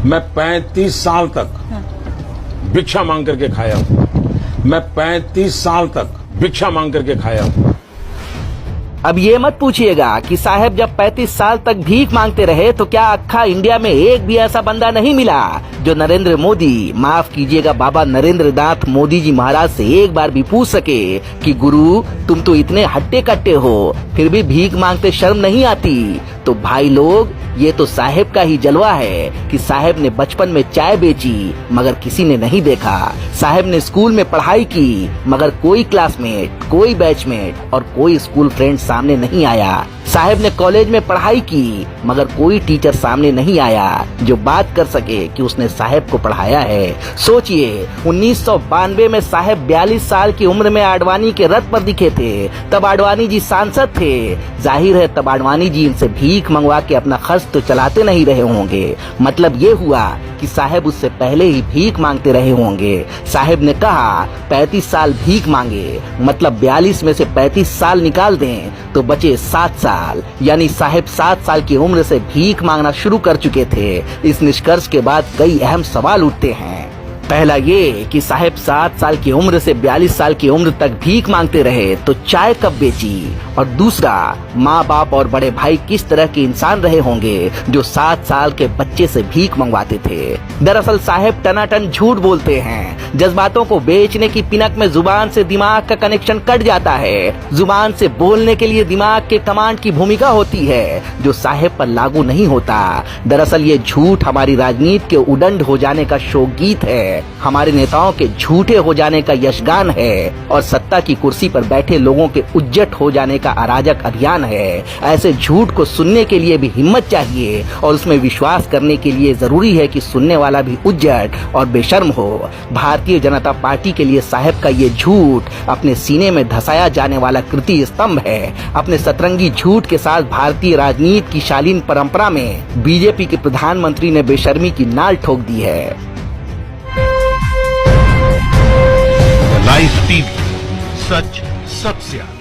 मैं 35 साल तक भिक्षा मांग करके खाया हूं। मैं 35 साल तक भिक्षा मांग करके खाया हूं। अब ये मत पूछिएगा कि साहब जब 35 साल तक भीख मांगते रहे तो क्या अक्खा इंडिया में एक भी ऐसा बंदा नहीं मिला जो नरेंद्र मोदी, माफ कीजिएगा बाबा नरेंद्र नाथ मोदी जी महाराज से एक बार भी पूछ सके कि गुरु तुम तो इतने हट्टे कट्टे हो फिर भी भीख मांगते शर्म नहीं आती। तो भाई लोग ये तो साहेब का ही जलवा है कि साहेब ने बचपन में चाय बेची मगर किसी ने नहीं देखा। साहेब ने स्कूल में पढ़ाई की मगर कोई क्लासमेट, कोई बैचमेट और कोई स्कूल फ्रेंड सामने नहीं आया। साहेब ने कॉलेज में पढ़ाई की मगर कोई टीचर सामने नहीं आया जो बात कर सके कि उसने साहेब को पढ़ाया है। सोचिए 1992 में साहेब 42 साल की उम्र में आडवाणी के रथ पर दिखे थे। तब आडवाणी जी सांसद थे। जाहिर है तब आडवाणी जी इनसे भीख मंगवा के अपना खर्च तो चलाते नहीं रहे होंगे। मतलब ये हुआ कि साहेब उससे पहले ही भीख मांगते रहे होंगे। साहेब ने कहा 35 साल भीख मांगे मतलब 42 में से 35 साल निकाल दें तो बचे 7 साल, यानी साहेब 7 साल की उम्र से भीख मांगना शुरू कर चुके थे। इस निष्कर्ष के बाद कई अहम सवाल उठते हैं। पहला ये कि साहेब 7 साल की उम्र से 42 साल की उम्र तक भीख मांगते रहे तो चाय कब बेची, और दूसरा माँ बाप और बड़े भाई किस तरह के इंसान रहे होंगे जो 7 साल के बच्चे से भीख मंगवाते थे। दरअसल साहेब टनाटन झूठ बोलते हैं। जज्बातों को बेचने की पिनक में जुबान से दिमाग का कनेक्शन कट जाता है। जुबान से बोलने के लिए दिमाग के कमांड की भूमिका होती है जो साहेब पर लागू नहीं होता। दरअसल ये झूठ हमारी राजनीति के उदंड हो जाने का शोकगीत है, हमारे नेताओं के झूठे हो जाने का यशगान है और सत्ता की कुर्सी पर बैठे लोगों के उज्जट हो जाने का अराजक अभियान है। ऐसे झूठ को सुनने के लिए भी हिम्मत चाहिए और उसमें विश्वास करने के लिए जरूरी है कि सुनने वाला भी उज्जट और बेशर्म हो। भारतीय जनता पार्टी के लिए साहेब का ये झूठ अपने सीने में धसाया जाने वाला कृति स्तंभ है। अपने सतरंगी झूठ के साथ भारतीय राजनीति की शालीन परंपरा में बीजेपी के प्रधानमंत्री ने बेशर्मी की नाल ठोक दी है। लाइव टीवी, सच सबसे आगे।